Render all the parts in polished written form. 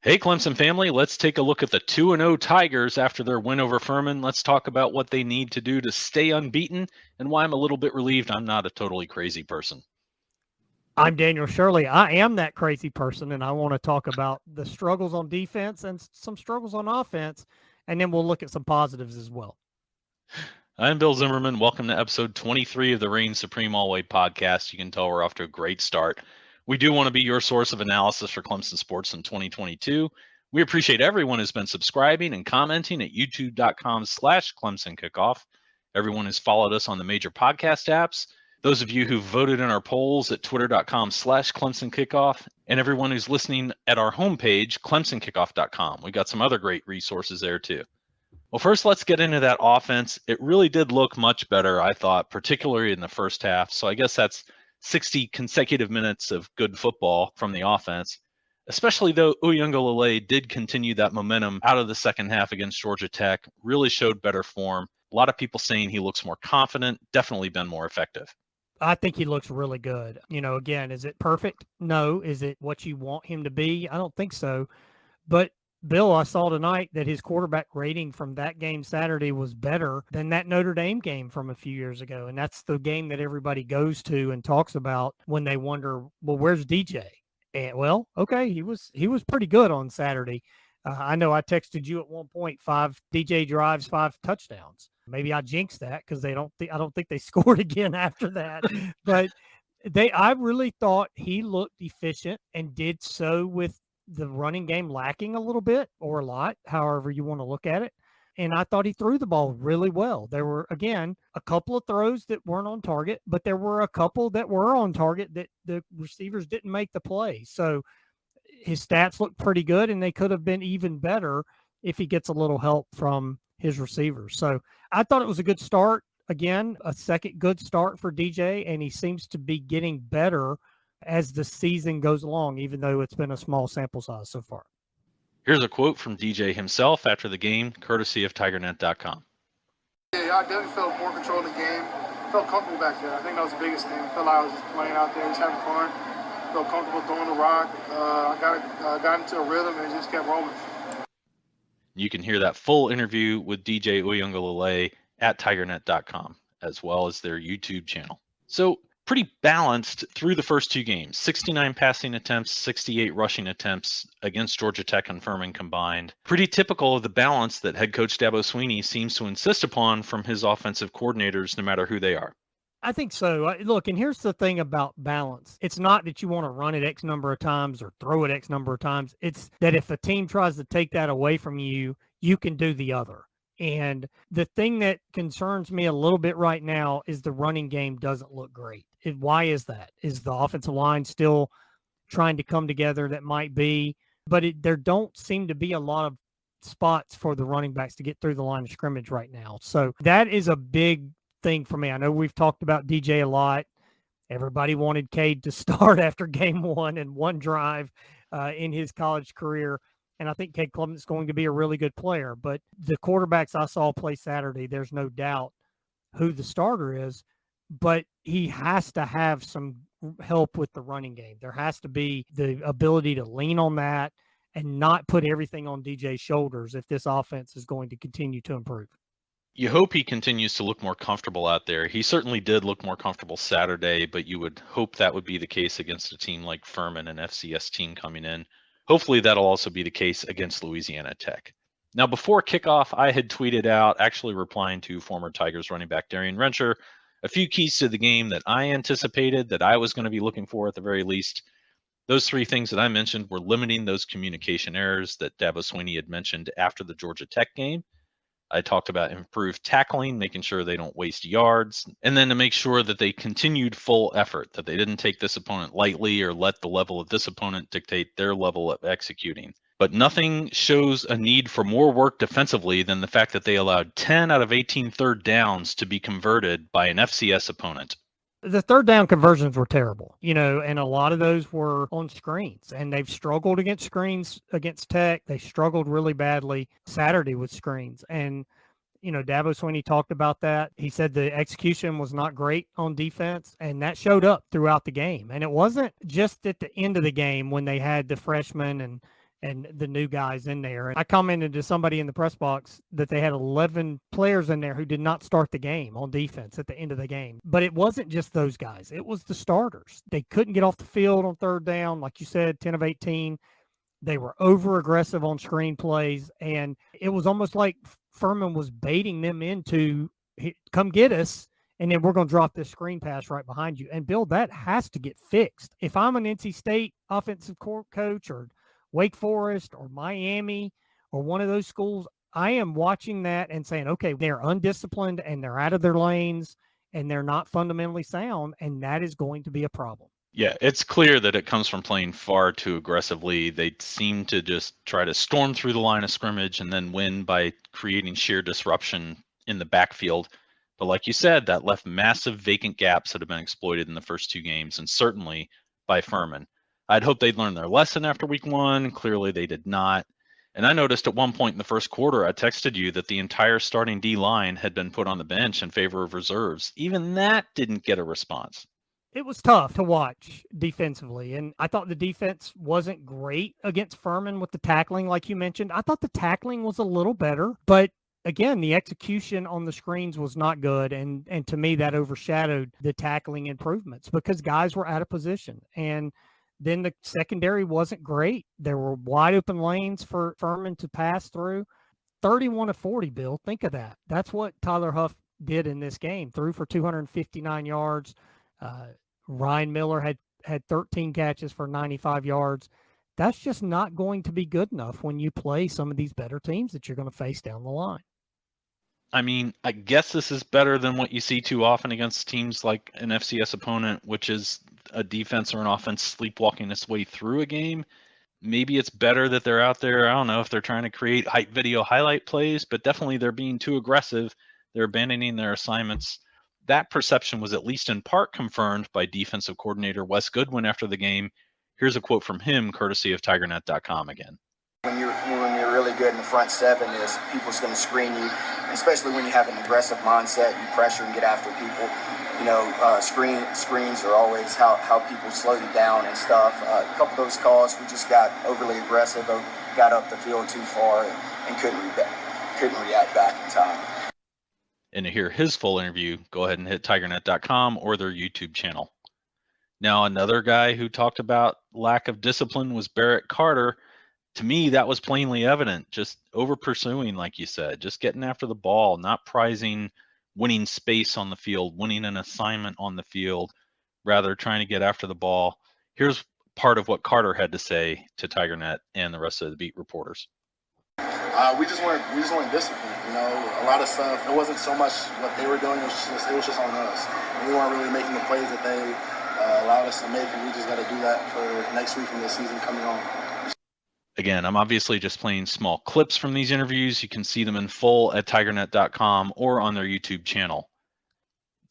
Hey, Clemson family, let's take a look at the 2-0 Tigers after their win over Furman. Let's talk about what they need to do to stay unbeaten and why I'm a little bit relieved I'm not a totally crazy person. I'm Daniel Shirley. I am that crazy person, and I want to talk about the struggles on defense and some struggles on offense, and then we'll look at some positives as well. I'm Bill Zimmerman. Welcome to episode 23 of the Reign Supreme Alway podcast. You can tell we're off to a great start. We do want to be your source of analysis for Clemson sports in 2022. We appreciate everyone who's been subscribing and commenting at youtube.com/Clemson Kickoff. Everyone who's followed us on the major podcast apps. Those of you who voted in our polls at twitter.com/Clemson Kickoff, and everyone who's listening at our homepage, ClemsonKickoff.com. We got some other great resources there too. Well, first, let's get into that offense. It really did look much better, I thought, particularly in the first half. So I guess that's 60 consecutive minutes of good football from the offense, especially though Uyunglele did continue that momentum out of the second half against Georgia Tech, really showed better form. A lot of people saying he looks more confident, definitely been more effective. I think he looks really good. Again, is it perfect? No. Is it what you want him to be? I don't think so. But Bill, I saw tonight that his quarterback rating from that game Saturday was better than that Notre Dame game from a few years ago. And that's the game that everybody goes to and talks about when they wonder, well, where's DJ? And well, okay, he was pretty good on Saturday. I know I texted you at one point, 5 DJ drives, 5 touchdowns. Maybe I jinxed that because I don't think they scored again after that. But I really thought he looked efficient and did so with the running game lacking a little bit or a lot, however you want to look at it. And I thought he threw the ball really well. There were, again, a couple of throws that weren't on target, but there were a couple that were on target that the receivers didn't make the play. So his stats look pretty good, and they could have been even better if he gets a little help from his receivers. So I thought it was a good start. Again, a second good start for DJ, and he seems to be getting better as the season goes along, even though it's been a small sample size so far. Here's a quote from DJ himself after the game, courtesy of TigerNet.com. Yeah, I definitely felt more control of the game. Felt comfortable back there. I think that was the biggest thing. I felt like I was just playing out there, just having fun. Felt comfortable throwing the rock. I got into a rhythm and just kept rolling. You can hear that full interview with DJ Uyunglele at TigerNet.com, as well as their YouTube channel. So pretty balanced through the first two games. 69 passing attempts, 68 rushing attempts against Georgia Tech and Furman combined. Pretty typical of the balance that head coach Dabo Swinney seems to insist upon from his offensive coordinators, no matter who they are. I think so. Look, and here's the thing about balance. It's not that you want to run it X number of times or throw it X number of times. It's that if a team tries to take that away from you, you can do the other. And the thing that concerns me a little bit right now is the running game doesn't look great. Why is that? Is the offensive line still trying to come together? That might be, but there don't seem to be a lot of spots for the running backs to get through the line of scrimmage right now. So that is a big thing for me. I know we've talked about DJ a lot. Everybody wanted Cade to start after game one and one drive in his college career. And I think Cade Clement's going to be a really good player. But the quarterbacks I saw play Saturday, there's no doubt who the starter is. But he has to have some help with the running game. There has to be the ability to lean on that and not put everything on DJ's shoulders if this offense is going to continue to improve. You hope he continues to look more comfortable out there. He certainly did look more comfortable Saturday, but you would hope that would be the case against a team like Furman, an FCS team coming in. Hopefully that'll also be the case against Louisiana Tech. Now, before kickoff, I had tweeted out, actually replying to former Tigers running back Darian Rencher, a few keys to the game that I anticipated that I was going to be looking for at the very least. Those three things that I mentioned were limiting those communication errors that Dabo Swinney had mentioned after the Georgia Tech game. I talked about improved tackling, making sure they don't waste yards, and then to make sure that they continued full effort, that they didn't take this opponent lightly or let the level of this opponent dictate their level of executing. But nothing shows a need for more work defensively than the fact that they allowed 10 out of 18 third downs to be converted by an FCS opponent. The third down conversions were terrible, and a lot of those were on screens, and they've struggled against screens against Tech. They struggled really badly Saturday with screens. And, Dabo Swinney talked about that. He said the execution was not great on defense, and that showed up throughout the game. And it wasn't just at the end of the game when they had the freshmen and and the new guys in there. And I commented to somebody in the press box that they had 11 players in there who did not start the game on defense at the end of the game. But it wasn't just those guys. It was the starters. They couldn't get off the field on third down. Like you said, 10 of 18. They were over aggressive on screen plays. And it was almost like Furman was baiting them into, come get us, and then we're going to drop this screen pass right behind you. And Bill, that has to get fixed. If I'm an NC State offensive coach or Wake Forest or Miami or one of those schools, I am watching that and saying, okay, they're undisciplined and they're out of their lanes and they're not fundamentally sound, and that is going to be a problem. Yeah, it's clear that it comes from playing far too aggressively. They seem to just try to storm through the line of scrimmage and then win by creating sheer disruption in the backfield. But like you said, that left massive vacant gaps that have been exploited in the first two games, and certainly by Furman. I'd hoped they'd learn their lesson after week one. Clearly they did not. And I noticed at one point in the first quarter, I texted you that the entire starting D line had been put on the bench in favor of reserves. Even that didn't get a response. It was tough to watch defensively, and I thought the defense wasn't great against Furman with the tackling, like you mentioned. I thought the tackling was a little better, but again, the execution on the screens was not good, and to me, that overshadowed the tackling improvements because guys were out of position. And then the secondary wasn't great. There were wide open lanes for Furman to pass through. 31 of 40, Bill. Think of that. That's what Tyler Huff did in this game. Threw for 259 yards. Ryan Miller had 13 catches for 95 yards. That's just not going to be good enough when you play some of these better teams that you're going to face down the line. I mean, I guess this is better than what you see too often against teams like an FCS opponent, which is a defense or an offense sleepwalking its way through a game. Maybe it's better that they're out there. I don't know if they're trying to create hype video highlight plays, but definitely they're being too aggressive. They're abandoning their assignments. That perception was at least in part confirmed by defensive coordinator Wes Goodwin after the game. Here's a quote from him, courtesy of TigerNet.com again. When you're really good in the front seven, is people's going to screen you, especially when you have an aggressive mindset, you pressure and get after people. You know, screens are always how people slow you down and stuff. A couple of those calls, we just got overly aggressive, got up the field too far, and couldn't react back in time. And to hear his full interview, go ahead and hit TigerNet.com or their YouTube channel. Now, another guy who talked about lack of discipline was Barrett Carter. To me, that was plainly evident. Just over pursuing, like you said, just getting after the ball, not prizing winning space on the field, winning an assignment on the field, rather trying to get after the ball. Here's part of what Carter had to say to TigerNet and the rest of the beat reporters. We just weren't disciplined. You know, a lot of stuff. It wasn't so much what they were doing. It was just on us. We weren't really making the plays that they allowed us to make, and we just got to do that for next week and the season coming on. Again, I'm obviously just playing small clips from these interviews. You can see them in full at TigerNet.com or on their YouTube channel.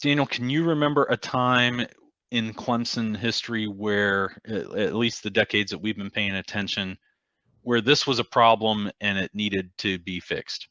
Daniel, can you remember a time in Clemson history where, at least the decades that we've been paying attention, where this was a problem and it needed to be fixed?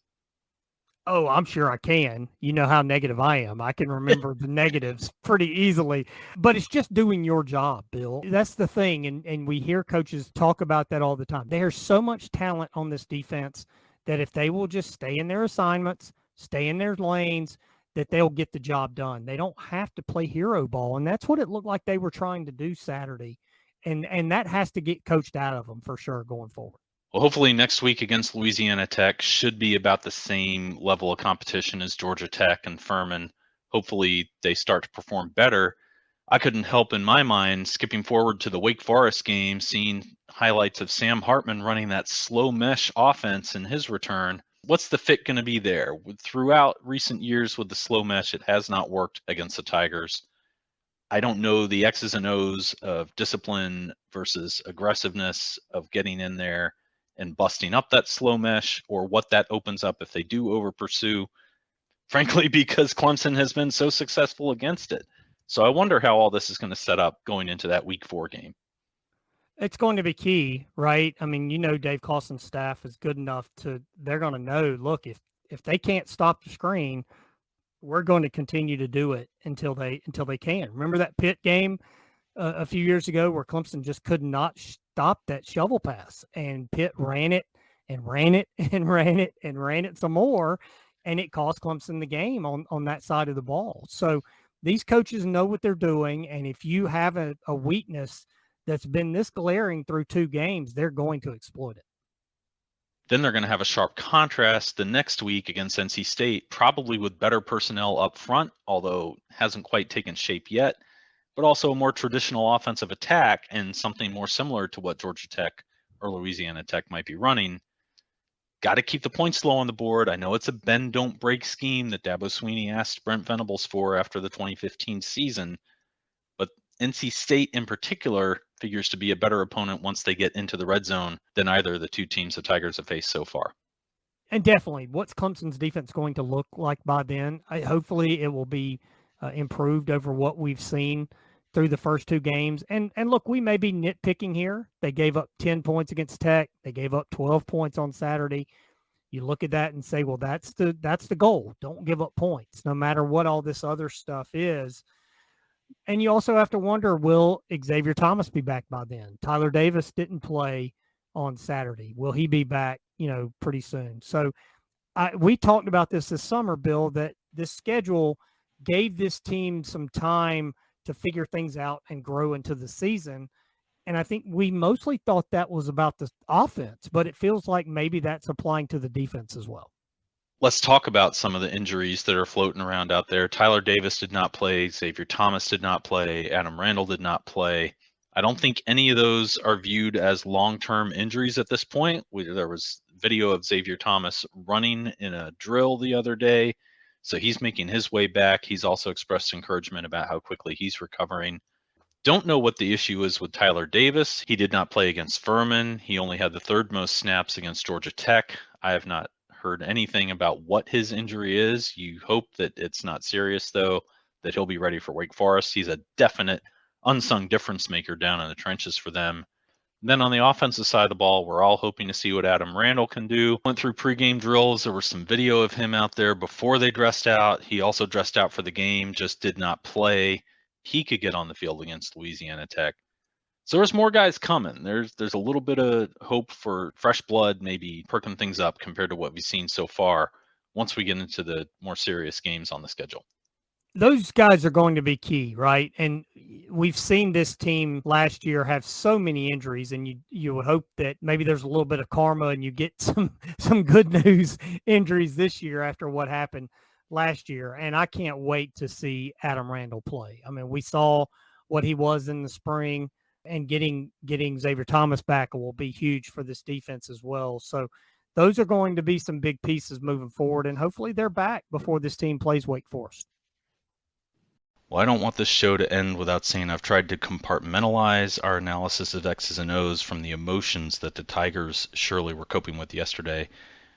Oh, I'm sure I can. You know how negative I am. I can remember the negatives pretty easily, but it's just doing your job, Bill. That's the thing. And we hear coaches talk about that all the time. There's so much talent on this defense that if they will just stay in their assignments, stay in their lanes, that they'll get the job done. They don't have to play hero ball. And that's what it looked like they were trying to do Saturday. And that has to get coached out of them for sure going forward. Well, hopefully next week against Louisiana Tech should be about the same level of competition as Georgia Tech and Furman. Hopefully they start to perform better. I couldn't help in my mind, skipping forward to the Wake Forest game, seeing highlights of Sam Hartman running that slow mesh offense in his return. What's the fit going to be there? Throughout recent years with the slow mesh, it has not worked against the Tigers. I don't know the X's and O's of discipline versus aggressiveness of getting in there and busting up that slow mesh, or what that opens up if they do over pursue, frankly, because Clemson has been so successful against it. So I wonder how all this is going to set up going into that week 4 game. It's going to be key, right? I mean, you know, Dave Clawson's staff is good enough they're going to know, look, if they can't stop the screen, we're going to continue to do it until they can. Remember that Pitt game? a few years ago where Clemson just could not stop that shovel pass, and Pitt ran it and ran it and ran it and ran it some more, and it cost Clemson the game on that side of the ball. So these coaches know what they're doing, and if you have a weakness that's been this glaring through 2 games, they're going to exploit it. Then they're going to have a sharp contrast the next week against NC State, probably with better personnel up front, although hasn't quite taken shape yet, but also a more traditional offensive attack and something more similar to what Georgia Tech or Louisiana Tech might be running. Got to keep the points low on the board. I know it's a bend, don't break scheme that Dabo Swinney asked Brent Venables for after the 2015 season, but NC State in particular figures to be a better opponent once they get into the red zone than either of the 2 teams the Tigers have faced so far. And definitely, what's Clemson's defense going to look like by then? Hopefully it will be improved over what we've seen through the first 2 games. And look, we may be nitpicking here. They gave up 10 points against Tech. They gave up 12 points on Saturday. You look at that and say, well, that's the goal. Don't give up points, no matter what all this other stuff is. And you also have to wonder, will Xavier Thomas be back by then? Tyler Davis didn't play on Saturday. Will he be back, pretty soon? So we talked about this summer, Bill, that this schedule gave this team some time to figure things out and grow into the season. And I think we mostly thought that was about the offense, but it feels like maybe that's applying to the defense as well. Let's talk about some of the injuries that are floating around out there. Tyler Davis did not play. Xavier Thomas did not play. Adam Randall did not play. I don't think any of those are viewed as long-term injuries at this point. There was video of Xavier Thomas running in a drill the other day, so he's making his way back. He's also expressed encouragement about how quickly he's recovering. Don't know what the issue is with Tyler Davis. He did not play against Furman. He only had the 3rd most snaps against Georgia Tech. I have not heard anything about what his injury is. You hope that it's not serious, though, that he'll be ready for Wake Forest. He's a definite unsung difference maker down in the trenches for them. And then on the offensive side of the ball, we're all hoping to see what Adam Randall can do. Went through pregame drills. There was some video of him out there before they dressed out. He also dressed out for the game, just did not play. He could get on the field against Louisiana Tech. So there's more guys coming. There's a little bit of hope for fresh blood, maybe perking things up compared to what we've seen so far once we get into the more serious games on the schedule. Those guys are going to be key, right? And we've seen this team last year have so many injuries, and you would hope that maybe there's a little bit of karma and you get some good news injuries this year after what happened last year. And I can't wait to see Adam Randall play. I mean, we saw what he was in the spring, and getting Xavier Thomas back will be huge for this defense as well. So those are going to be some big pieces moving forward, and hopefully they're back before this team plays Wake Forest. Well, I don't want this show to end without saying I've tried to compartmentalize our analysis of X's and O's from the emotions that the Tigers surely were coping with yesterday.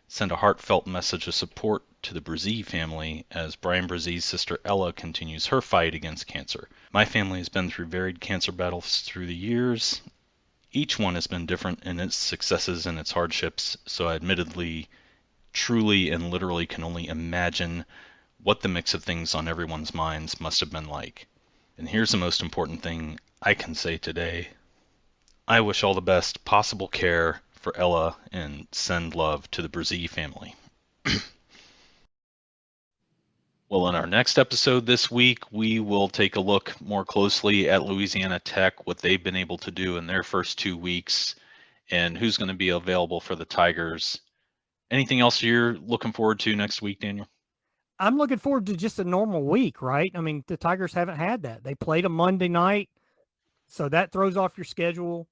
Send a heartfelt message of support to the Brzee family as Brian Brzee's sister Ella continues her fight against cancer. My family has been through varied cancer battles through the years. Each one has been different in its successes and its hardships, so I admittedly, truly, and literally can only imagine what the mix of things on everyone's minds must have been like. And here's the most important thing I can say today. I wish all the best possible care for Ella and send love to the Brzee family. Well, in our next episode this week, we will take a look more closely at Louisiana Tech, what they've been able to do in their first 2 weeks, and who's going to be available for the Tigers. Anything else you're looking forward to next week, Daniel? I'm looking forward to just a normal week, right? I mean, the Tigers haven't had that. They played a Monday night, so that throws off your schedule.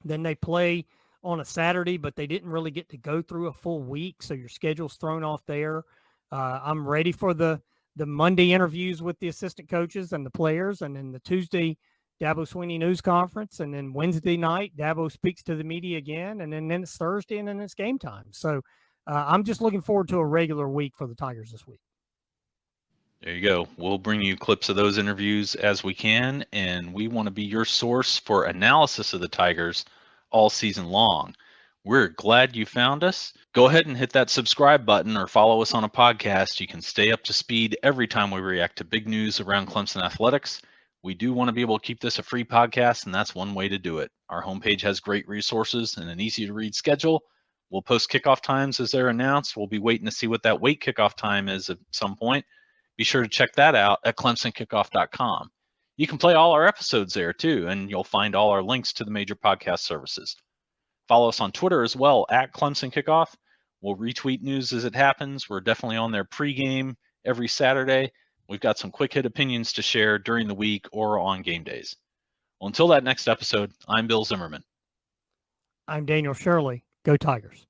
Then they play on a Saturday, but they didn't really get to go through a full week, so your schedule's thrown off there. I'm ready for the Monday interviews with the assistant coaches and the players, and then the Tuesday Dabo Swinney news conference, and then Wednesday night Dabo speaks to the media again, and then it's Thursday, and then it's game time. So I'm just looking forward to a regular week for the Tigers this week. There you go. We'll bring you clips of those interviews as we can, and we want to be your source for analysis of the Tigers all season long. We're glad you found us. Go ahead and hit that subscribe button or follow us on a podcast. You can stay up to speed every time we react to big news around Clemson athletics. We do want to be able to keep this a free podcast, and that's one way to do it. Our homepage has great resources and an easy-to-read schedule. We'll post kickoff times as they're announced. We'll be waiting to see what that weight kickoff time is at some point. Be sure to check that out at clemsonkickoff.com. You can play all our episodes there too, and you'll find all our links to the major podcast services. Follow us on Twitter as well at Clemson Kickoff. We'll retweet news as it happens. We're definitely on there pregame every Saturday. We've got some quick hit opinions to share during the week or on game days. Well, until that next episode, I'm Bill Zimmerman. I'm Daniel Shirley. Go Tigers.